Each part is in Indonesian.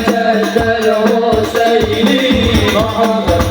جد الحسين مرحبا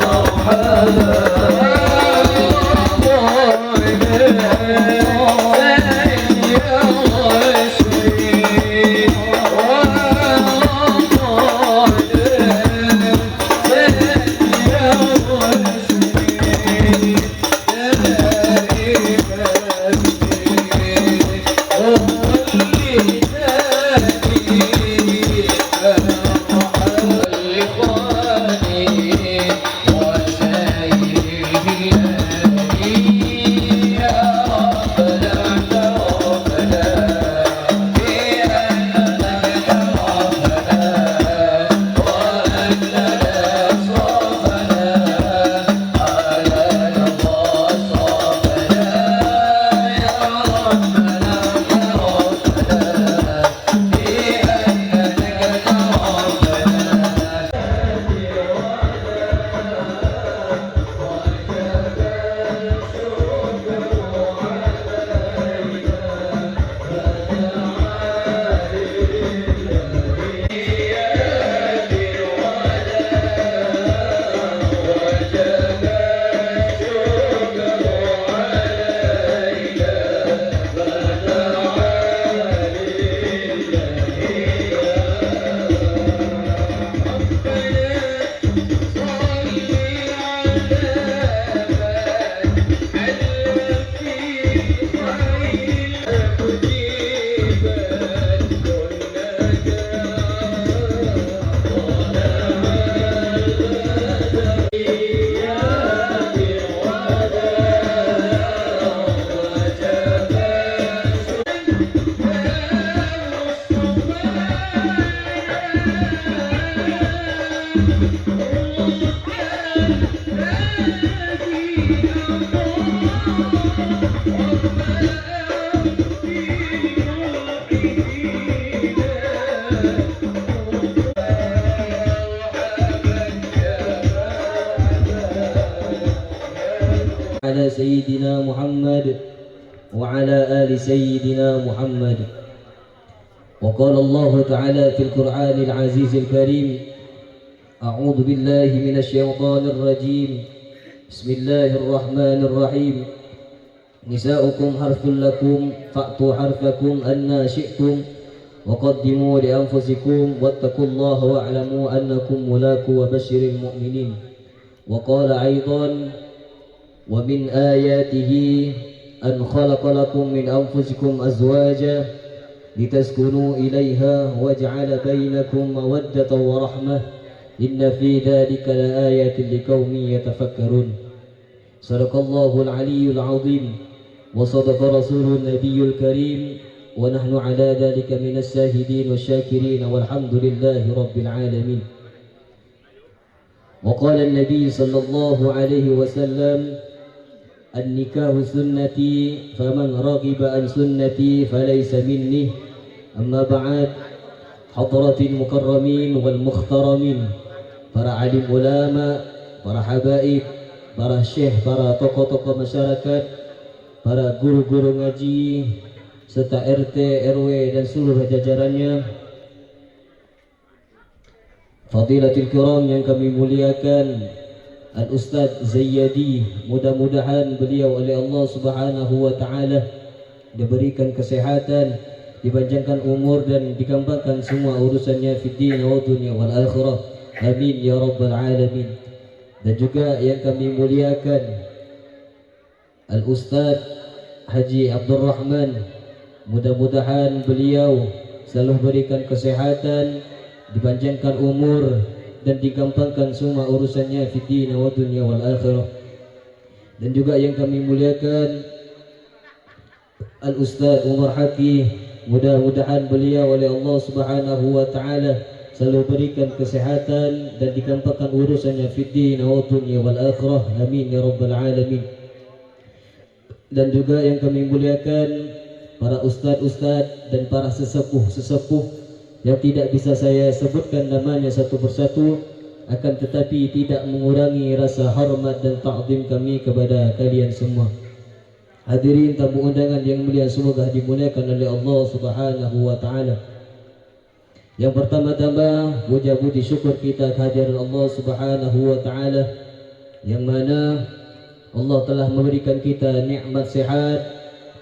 على سيدنا محمد وعلى آل سيدنا محمد. وقال الله تعالى في القرآن العزيز الكريم: أعوذ بالله من الشيطان الرجيم، بسم الله الرحمن الرحيم. نساؤكم حرث لكم فأتوا حرثكم أنى شئتم وقدموا لأنفسكم واتقوا الله واعلموا أنكم ملاقو وبشر المؤمنين. وقال أيضا: ومن آياته أن خلق لكم من أنفسكم أزواجا لتسكنوا إليها وجعل بينكم مودة ورحمة إن في ذلك لآيات لقوم يتفكرون. صدق الله العلي العظيم وصدق رسول النبي الكريم ونحن على ذلك من الشاهدين والشاكرين والحمد لله رب العالمين. وقال النبي صلى الله عليه وسلم: النكاح سنتي فمن رغب عن سنتي فليس مني. أما بعد، حضرة المكرمين والمخترمين, para alim ulama, para habaib, para syekh, para tokoh-tokoh masyarakat, para guru-guru ngaji, serta RT, RW dan seluruh jajarannya, fadilatul kiram yang kami muliakan, Al-Ustadz Zayyadi, mudah-mudahan beliau oleh Allah Subhanahu wa Ta'ala diberikan kesehatan, dipanjangkan umur dan dikembangkan semua urusannya fid din wa dunya wal akhirah. Amin ya rabbal alamin. Dan juga yang kami muliakan Al-Ustadz Haji Abdul Rahman, mudah-mudahan beliau selalu berikan kesehatan, dipanjangkan umur dan digampangkan semua urusannya fid din wa dunya wal akhirah. Dan juga yang kami muliakan Al-Ustadz Umar Haki, mudah-mudahan beliau oleh Allah Subhanahu wa Ta'ala selalu berikan kesehatan dan digampangkan urusannya fid din wa dunya wal akhirah. Amin ya rabbal alamin. Dan juga yang kami muliakan para ustadz-ustadz dan para sesepuh-sesepuh yang tidak bisa saya sebutkan namanya satu persatu, akan tetapi tidak mengurangi rasa hormat dan ta'zim kami kepada kalian semua. Hadirin tamu undangan yang mulia, semoga dimuliakan oleh Allah Subhanahu wa Ta'ala. Yang pertama-tama puja puji syukur kita kehadiran Allah Subhanahu wa taala yang mana Allah telah memberikan kita nikmat sehat,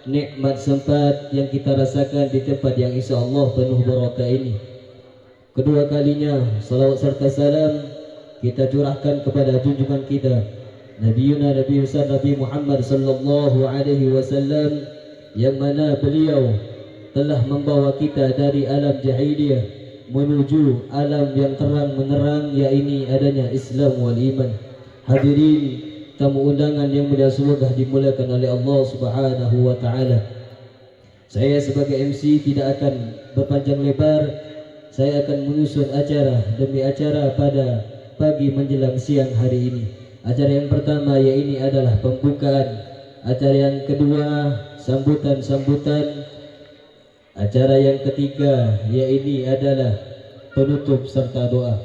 nikmat sempat yang kita rasakan di tempat yang insya-Allah penuh barakah ini. Kedua kalinya salawat serta salam kita curahkan kepada junjungan kita Nabi besar Nabi Muhammad sallallahu alaihi wasallam yang mana beliau telah membawa kita dari alam jahiliyah menuju alam yang terang menerang, yakni adanya Islam wal iman. Hadirin tamu undangan yang mulia semoga dimuliakan oleh Allah Subhanahu wa taala. Saya sebagai MC tidak akan berpanjang lebar. Saya akan menyusun acara demi acara pada pagi menjelang siang hari ini. Acara yang pertama yakni adalah pembukaan. Acara yang kedua sambutan-sambutan. Acara yang ketiga yakni adalah penutup serta doa.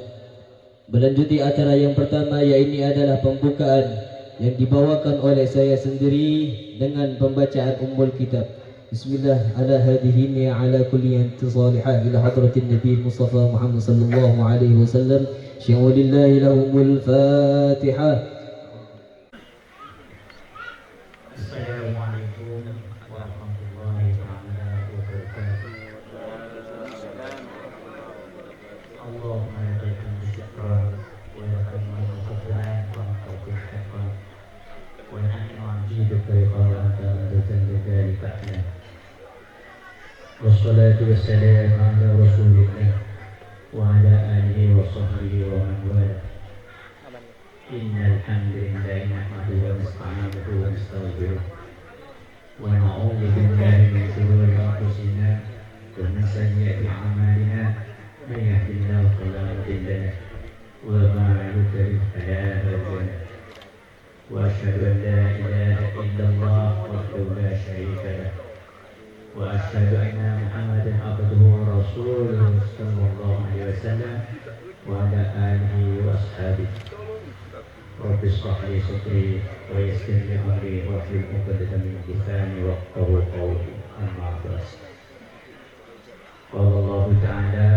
Melanjuti acara yang pertama yakni adalah pembukaan yang dibawakan oleh saya sendiri dengan pembacaan Ummul Kitab. Bismillah ala hadihi ala kulli intisalihah ila hadratin Nabi Mustafa Muhammad sallallahu alaihi wasallam. Syawalillahi lahumul Fatihah. Assalamualaikum warahmatullahi wabarakatuh. Allahumma lakal syukran wa lakal qadran wa lakal syukran wa nahnu abduka wa anta dzalika ta'ala. Wassalatu wassalamu ala rasulillah wa ala alihi wa sahbihi wa man wala. Innal hamdalillah nahmaduhu wa nasta'inuhu wa nastaghfiruh wa na'udzu billahi min shururi anfusina wa min sayyiati a'malina may yahdihillahu fala mudilla lahu wa may yudlil fala hadiya lahu wa asyhadu an la ilaha illallah wahdahu la syarika lahu wa asyhadu anna Muhammadan abduhu wa rasuluhu sallallahu alaihi wasallam wa ala alihi wa ashabihi. Rabbi shrah li sadri wa yassir li amri wahlul 'uqdatam min lisani yafqahu qawli. Amma ba'd. Qala Allah Ta'ala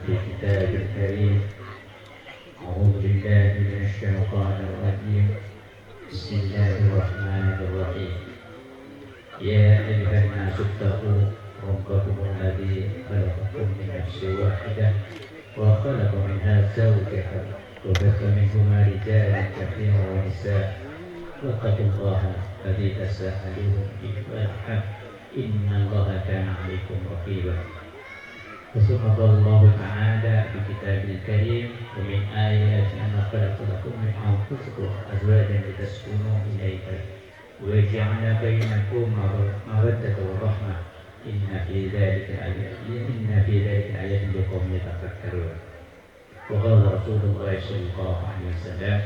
fi kitabil karim. A'udzu billahi minasy syaithanir rajim. Bismillahirrahmanirrahim. Ya ayyuhan nasu taqu rabbakum alladzi khalaqakum min nafsin wahidah wa khalaqa minha zawjaha وبث منهما رجالا كثيرا ونساء واتقوا الله الذي تساءلون به والارحام ان الله كان عليكم رقيبا. ثم قال الله تعالى في كتابه الكريم ومن آياته أن خلق لكم من أنفسكم أزواجا لتسكنوا إليها وجعل بينكم مودة ورحمة إن في ذلك آيات لقوم يتفكرون. وقال رسول الله صلى الله عليه وسلم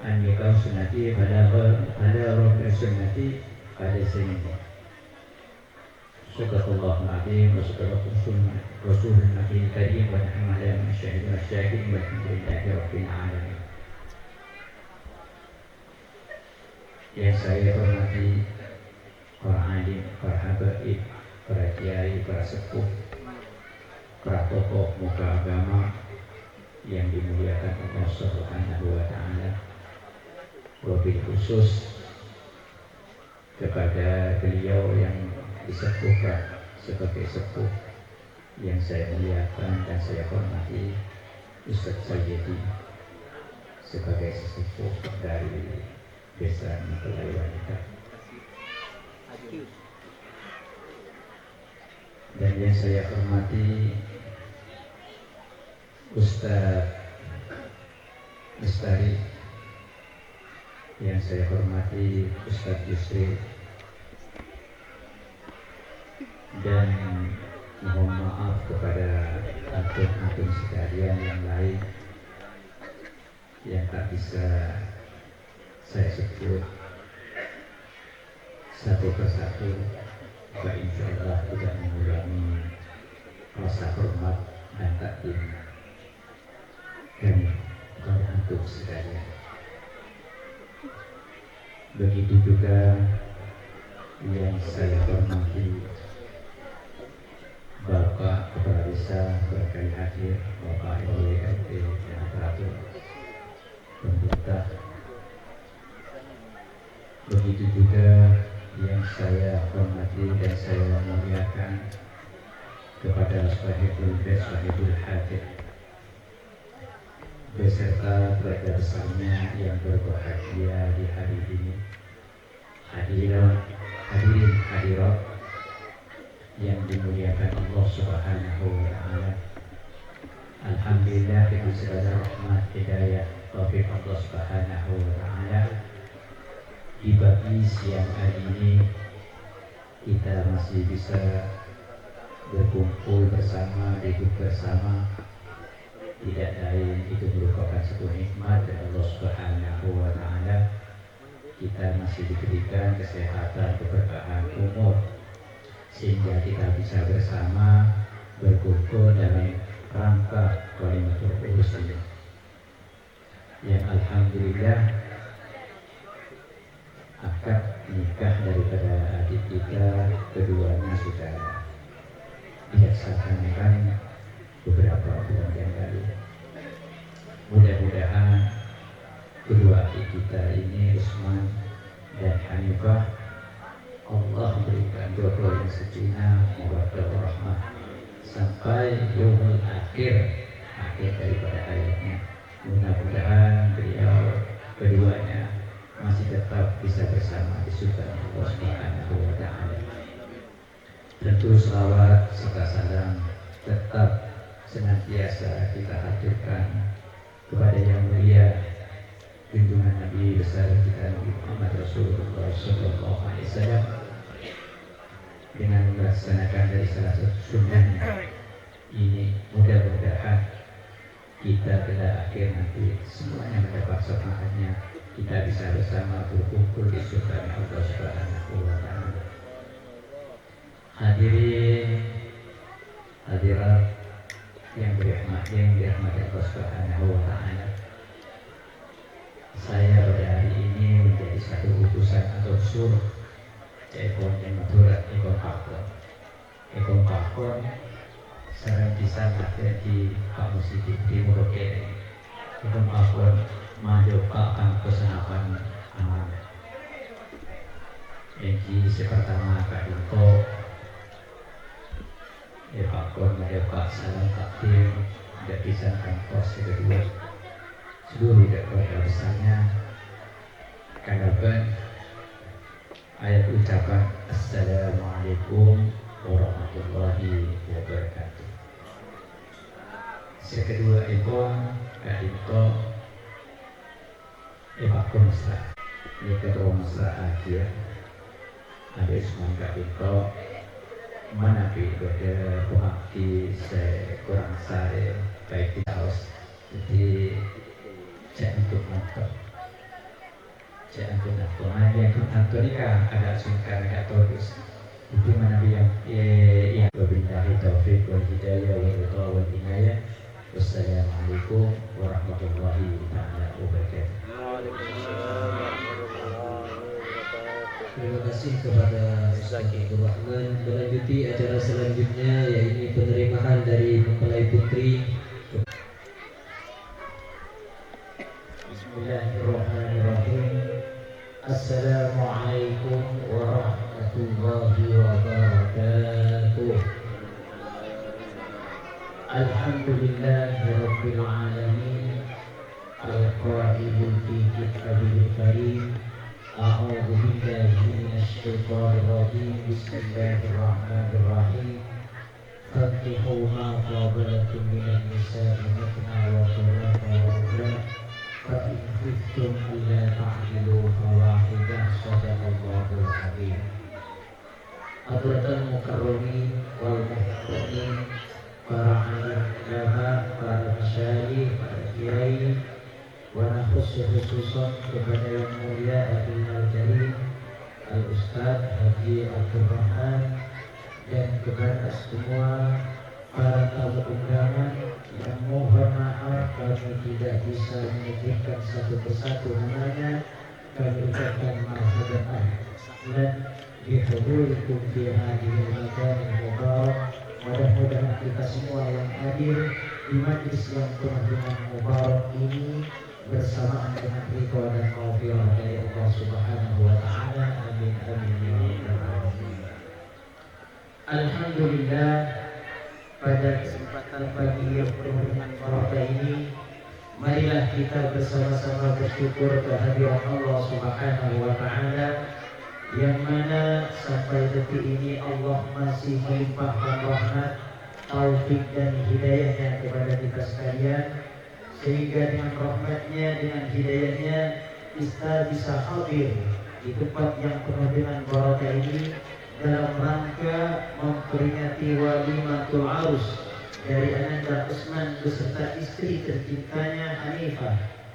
النكاح سنتي فلا ربع سنتي قد سنتي. صدق الله العظيم وصدق رسول النبي الكريم ونحن على من شهد والشاهدين والحمد لله رب العالمين. Yang saya hormati para alim, para habaib, para kiai, para sepuh, para tokoh muka agama yang dimuliakan Allah Subhanahu wa taala. Wabil khusus kepada beliau yang disepuhkan sebagai sepuh yang saya muliakan dan saya hormati, Ustaz Sayyidi sebagai sesepuh dari Desa Mempelai Wanita, dan yang saya hormati Ustaz Lestari, yang saya hormati Ustaz Yusri, dan mohon maaf kepada akun-akun sekalian yang lain yang tak bisa saya sebut satu persatu, supaya insya Allah tidak mengurangi rasa hormat dan takdim kami kepada antum sekalian. Begitu juga yang saya hormati Bapak Kepala Desa berkali hadir, Bapak RW RT dan aparatur pemerintah. Begitu juga yang saya hormati dan saya muliakan kepada sahibul bait, sahibul hajat, beserta keluarga besarnya yang berbahagia di hari ini. Hadirin hadirat yang dimuliakan Allah Subhanahu wa taala. Alhamdulillah dengan segala rahmat hidayah taufik Allah Subhanahu wa taala, di pagi siang hari ini kita masih bisa berkumpul bersama, duduk bersama. Tidak lain itu merupakan satu nikmat dari Allah Subhanahu wa taala. Kita masih diberikan kesehatan, keberkahan umur, sehingga kita bisa bersama berkumpul dalam rangka kalimatul urus ini. Yang alhamdulillah akad nikah daripada adik kita keduanya sudah dilaksanakan beberapa bulan yang lalu. Mudah-mudahan kedua adik kita ini, Usman dan Hanifah, Allah berikan jodoh yang sakinah, mawaddah warahmah sampai yaumul akhir daripada hayatnya. Mudah-mudahan beliau keduanya masih tetap bisa bersama di surga Allah Subhanahu wa taala. Tentu salawat serta salam tetap senantiasa kita haturkan kepada yang mulia junjungan Nabi besar kita Nabi Muhammad Rasulullah Sallallahu Alaihi Wasallam, dengan melaksanakan dari salah satu sunnahnya ini. Mudah-mudahan kita pada akhir nanti semuanya mendapat syafaatnya, kita bisa bersama berkumpul di surga Allah Subhanahu wa taala. Hadirin hadirat yang dirahmati Allah Subhanahu wa taala, saya pada hari ini menjadi satu utusan atau suruh ekon yang maturat ekon pakon sarang bisa di kamus di timur kiri. Ekon pakon maju ke akan kesenapan aman. Yang pertama kadiko pakon maju ke salam takdir tidak bisa kampus kedua seluruh keluarga besarnya kandalkan ayat ucapan Assalamualaikum warahmatullahi wabarakatuh. Sekedua ikon kadito pakon mesra ini kedua mesra akhir ada Usman kadito manapi pada buhakti saya kurang sare baik di haus jadi cek untuk nonton yang nonton ini kan ada sungkan agak terus itu mana yang wabillahi taufiq wal hidayah wal ridha wal inayah. Wassalamualaikum warahmatullahi wabarakatuh. Terima kasih kepada Ustaz Abdul Rahman. Melanjuti acara selanjutnya yaitu penerimaan dari mempelai putri. Bismillahirrahmanirrahim. Assalamualaikum warahmatullahi wabarakatuh. Alhamdulillahirabbil alamin. Al-Qailul fi kitabihil karim. A'udzu billahi minasyaitonir rajim. Bismillahirrahmanirrahim. Fankihu ma qaba lakum minan nisa'i mathna wa thulatha wa ruba'. Fa in khiftum alla ta'dilu fawahidah. Shadaqallahul 'azim. Hadratul mukarramin wal muhtamin, para alim ulama, para masyayikh, para kiai, wa khususan kepada yang mulia Abdul Karim Al-Ustaz Haji Abdul Rahman, dan kepada semua para tamu undangan yang mohon maaf kami tidak bisa menyebutkan satu persatu namanya. Kami ucapkan marhaban dan bihudurikum fi hadhil makan mubarak Mudah-mudahan kita semua yang hadir di majlis yang penuh dengan mubarak ini bersamaan dengan ridho dan maghfirah dari Allah Subhanahu wa taala. Amin amin ya rabbal alamin. Alhamdulillah, pada kesempatan pagi yang penuh dengan barakah ini, marilah kita bersama-sama bersyukur kehadiran Allah Subhanahu wa taala, yang mana sampai detik ini Allah masih melimpahkan rahmat, taufik dan hidayahnya kepada kita sekalian, sehingga dengan rahmatnya, dengan hidayahnya kita bisa hadir di tempat yang penuh dengan barakah ini dalam rangka memperingati walimatul arus dari Ananda Usman beserta istri tercintanya Hanifah.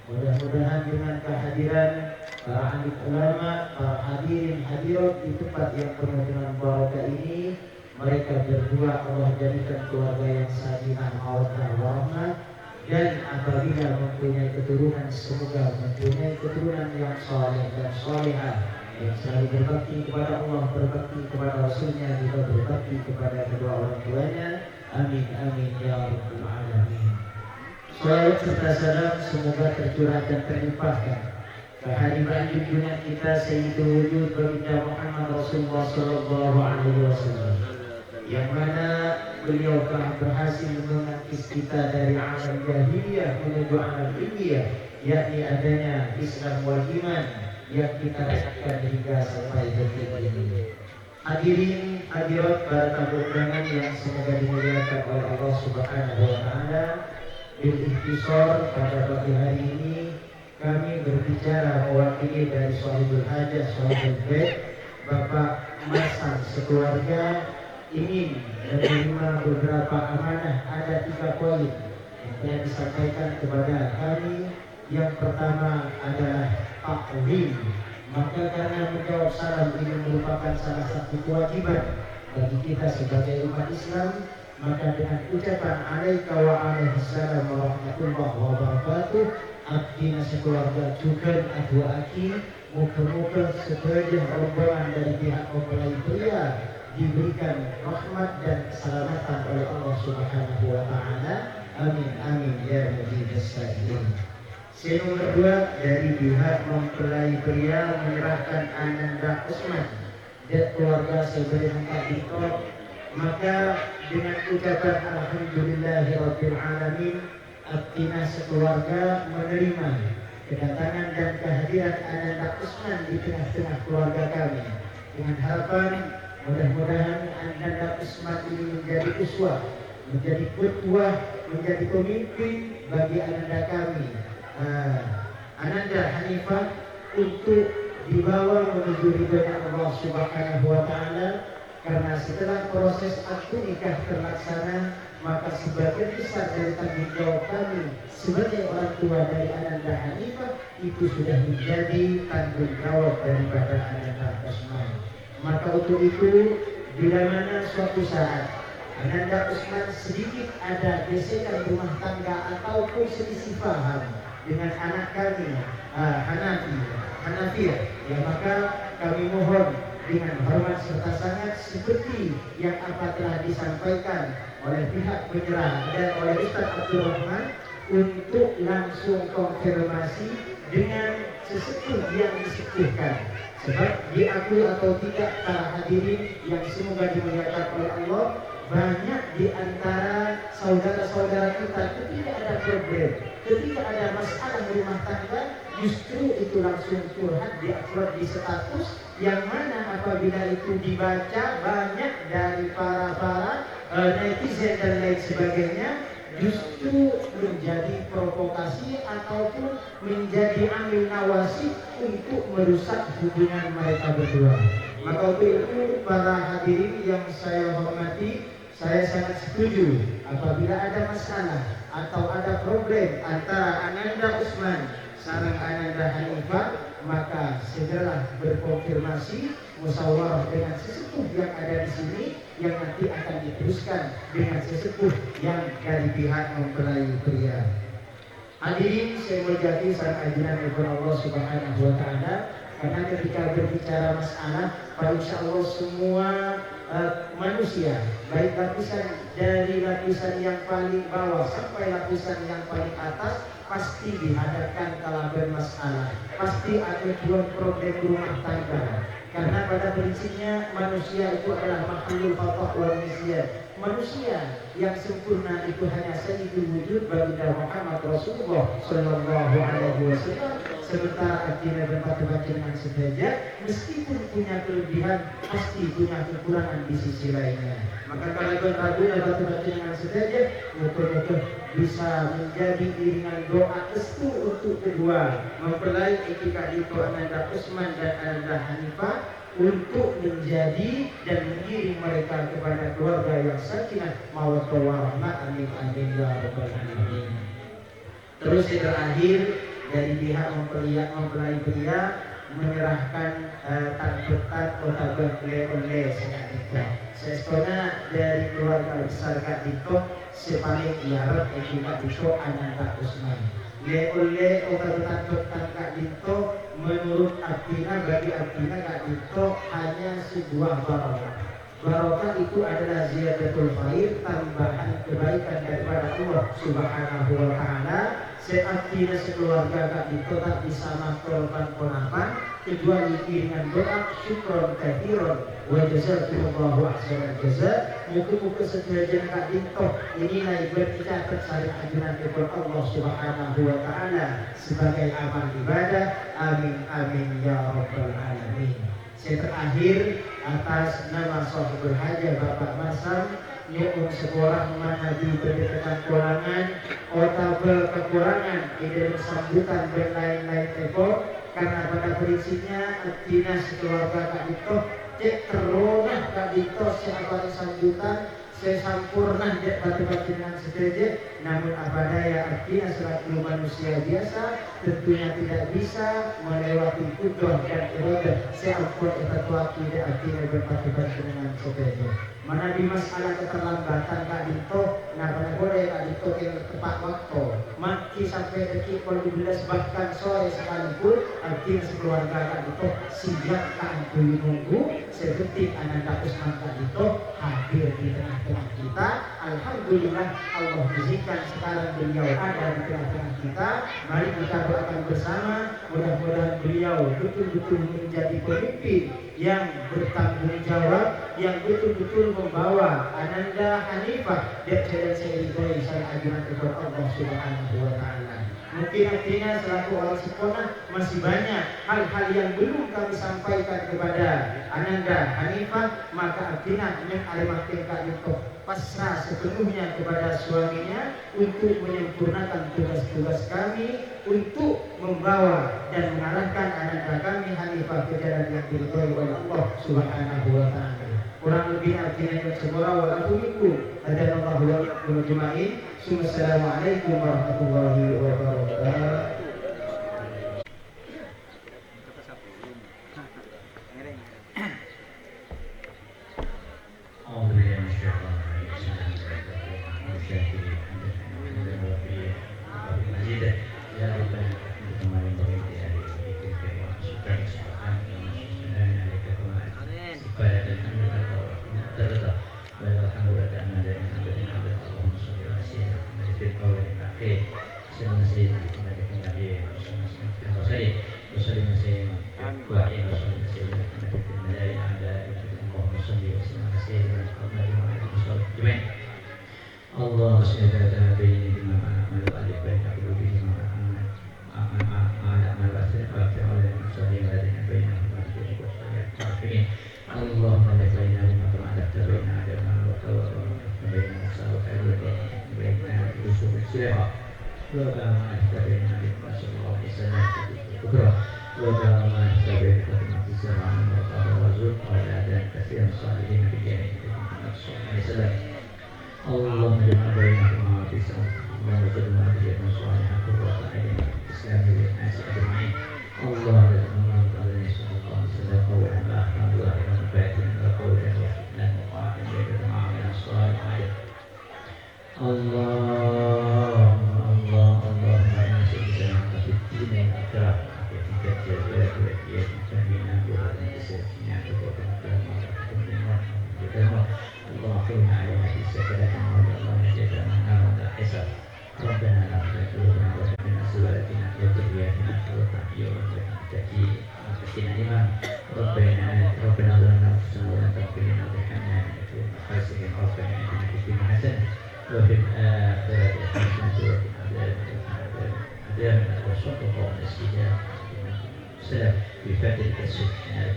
Mudah-mudahan dengan kehadiran para alim ulama, para hadirin hadirat di tempat yang penuh dengan barakah ini, mereka berdua Allah jadikan keluarga yang sakinah mawaddah warahmah, dan apabila mempunyai keturunan, semoga mempunyai keturunan yang saleh dan salihah, yang selalu berbakti kepada Allah, berbakti kepada Rasulnya, juga berbakti kepada kedua orang tuanya. Amin amin ya rabbal alamin. Salawat serta salam semoga tercurah dan terlimpahkan kehadiran junjungan kita Sayyidul Wujud Baginda Muhammad Rasulullah sallallahu alaihi wasallam, yang mana beliau telah berhasil mengangkis kita dari alam jahiliyah menuju alam ilmiah, yakni adanya Islam wal iman yang kita rasakan hingga sampai detik ini. Hadirin hadirat para tamu undangan yang semoga dimuliakan oleh Allah Subhanahu wa taala, bil ikhtisar pada pagi hari ini kami berbicara mewakili dari Shahidul Hajah Shahidul Bait, Bapak Masang sekeluarga ingin menerima beberapa amanah. Ada 3 poin yang telah disampaikan kepada kami. Yang pertama adalah taklim. Maka karena menjawab salam ini merupakan salah satu kewajiban bagi kita sebagai umat Islam, maka dengan ucapan alaika wa alaihissalam wa rahmatullah wa barakatuh, abdina sekeluarga juga adwa aki, muka-muka sebagian rombongan dari pihak mempelai pria diberikan rahmat dan keselamatan oleh Allah Subhanahu wa taala. Amin amin ya rabbal alamin. Nomor 2, dari pihak mempelai pria menyerahkan Ananda Usman dan keluarga sebagai mengkabitkan, maka dengan ucapan alhamdulillahirabbil alamin, abdina sekeluarga menerima kedatangan dan kehadiran Ananda Usman di tengah-tengah keluarga kami, dengan harapan mudah-mudahan Ananda Usman ini menjadi uswah, menjadi qudwah, menjadi pemimpin bagi Ananda kami, Ananda Hanifah, untuk dibawa menuju ridha Allah Subhanahu wa taala. Karena setelah proses akad nikah terlaksana, maka sebagian besar dari tanggung jawab kami sebagai orang tua dari Ananda Hanifah itu sudah menjadi tanggung jawab daripada Ananda Usman. Maka untuk itu, bila mana suatu saat Ananda Usman sedikit ada gesekan rumah tangga ataupun selisih paham dengan anak kami Hanafiyah, ya maka kami mohon dengan hormat serta sangat seperti yang apa telah disampaikan oleh pihak penyerah dan oleh Ustaz Abdul Rahman, untuk langsung konfirmasi dengan sesepuh yang disepuhkan. Sebab diakui atau tidak para hadirin yang semoga dimuliakan oleh Allah, banyak di antara saudara-saudara kita ketika ada problem, ketika ada masalah rumah tangga, justru itu langsung curhat, diupload di status, yang mana apabila itu dibaca banyak dari para netizen dan lain sebagainya, justru menjadi provokasi ataupun menjadi amil nawasi untuk merusak hubungan mereka berdua. Maka untuk itu para hadirin yang saya hormati, saya sangat setuju apabila ada masalah atau ada problem antara Ananda Usman sareng Ananda Hanifah, maka segera berkonfirmasi, musyawarah dengan sesepuh yang ada di sini, yang nanti akan diteruskan dengan sesepuh yang dari pihak mempelai pria. Hadirin saya berjanji saat ajaran kepada Allah Subhanahu wa taala, karena ketika berbicara masalah, insya Allah semua manusia, baik lapisan dari lapisan yang paling bawah sampai lapisan yang paling atas, pasti dihadapkan kala bermasalah, pasti ada dua problem rumah tangga. Karena pada prinsipnya manusia itu adalah makhluk fathah wal misyan. Manusia yang sempurna itu hanya sayyidul wujud baginda Muhammad Rasulullah sallallahu alaihi wasallam. Sementara artinya berpatu-patu dengan sederajat, meskipun punya kelebihan, pasti punya kekurangan di sisi lainnya. Maka kalau ragu berpatu-patu dengan sederajat, moga-moga bisa menjadi iringan doa restu untuk kedua mempelai etika itu Ananda Usman dan Ananda Hanifah, untuk menjadi dan mengiring mereka kepada keluarga yang sakinah mawaddah warahmah. Amin amin ya rabbal alamin. Terus yang terakhir dari pihak mempelai pria menyerahkan tanggutan atau oleh sesona dari keluarga besar Kak Dito sepaling diharap Kak Dito Ananda Usman. Oleh tanggutan Kak Dito menurut Abdina, bagi Abdina Kak Dito hanya sebuah barokah. Barokah itu adalah ziyadatul khair, tambahan kebaikan daripada Allah Subhanahu wa taala. Seabdina sekeluarga Kak Dito tak bisa makolkan konapan kecuali iringan doa syukron kathiron wa jazakumullahu ahsanal jaza. Muka-muka sederajat Kak Dito ini naik bercatat sari anjuran kepada Allah Subhanahu wa taala sebagai amal ibadah. Amin amin ya rabbal alamin. Terakhir atas nama sahibul hajah Bapak Masam yang seorang manabi berdekatan kurangan otabel kekurangan di dalam sambutan dan lain-lain ekor, karena pada prinsipnya dinas keluarga Kak Dito cek terunah Kak Dito siapa sambutan sesampurna dek batu-batu dengan sederajat, namun apa daya artinya selaku manusia biasa tentunya tidak bisa melewati kudoh dan irodah seampun etatwa tidak artinya berbatu-batu dengan sederajat. Mana di masalah keterlambatan Kak Dito, nah pada boleh Kak Dito yang tepat waktu maki sampai detik 12 bahkan sore sekalipun, artinya sekeluarga Kak Dito siap Kak menunggu seperti Ananda Usman Kak Dito hadir di tengah-tengah kita. Alhamdulillah Allah berikan sekarang beliau ada di tengah-tengah kita. Mari kita doakan bersama, mudah-mudahan beliau betul-betul menjadi pemimpin yang bertanggung jawab, yang betul-betul membawa Ananda Hanifah dan jalan seiring saya ajunan kepada Allah Subhanahu wa taala. Mungkin artinya selaku orang sekolah masih banyak hal-hal yang belum kami sampaikan kepada Ananda Hanifah, maka artinya yang alimatin Kak Dito pasrah sepenuhnya kepada suaminya untuk menyempurnakan tugas-tugas kami untuk membawa dan mengarahkan Ananda kami Hanifah ke jalan yang diridhoi oleh Allah Subhanahu wa taala. Kurang lebih artinya yang semua walaupun ada Allah wa yakum jemain. Assalamualaikum warahmatullahi wabarakatuh. Allah SWT bina malu alif baik aku lebih Allah baina lima terhadap terbaina ada malu kalau baina masalah baina usul siapa logama terbaina di masalah misalnya kubra logama terbaina di zaman wazul ada dan kasihan salihin begini misalnya Allah menjadi bainahuma bisa menjadikan dia masalah kurwata ini Islam ini masih ada. Allah Taala Subhanahu wa taala Allah dan batin qaul dan mu'min dan amal salih. Allah masih bisa menjadi akrab ketika dia jadi jadi nabi dan sesuatu yang kita وذرياتنا قرة أعين برحمتك وقنا الإمام ربنا ظلمنا أنفسنا ولا تغفر لنا وترحمنا لنكون من الخاسرين ربنا آتنا في الدنيا حسنة وفي الآخرة حسنة وقنا عذاب النار وصدق قوم الاستجابة السلام بفاتحة السبحانه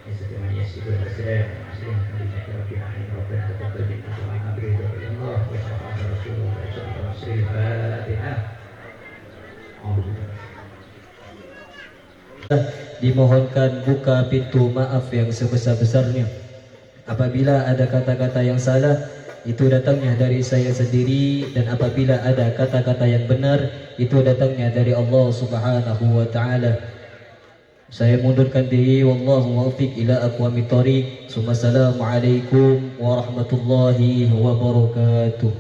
عزة من يسير والسلام على المرسلين الحمد لله رب العالمين ربنا تقبل منا دعاءنا برضا الله وشفاعة رسول الله صلى الله عليه وسلم الفاتحة. Dimohonkan buka pintu maaf yang sebesar-besarnya. Apabila ada kata-kata yang salah, itu datangnya dari saya sendiri, dan apabila ada kata-kata yang benar, itu datangnya dari Allah Subhanahu wa taala. Saya mundurkan diri, wallahu muwaffiq ila aqwamit thoriq. Assalamualaikum warahmatullahi wabarakatuh.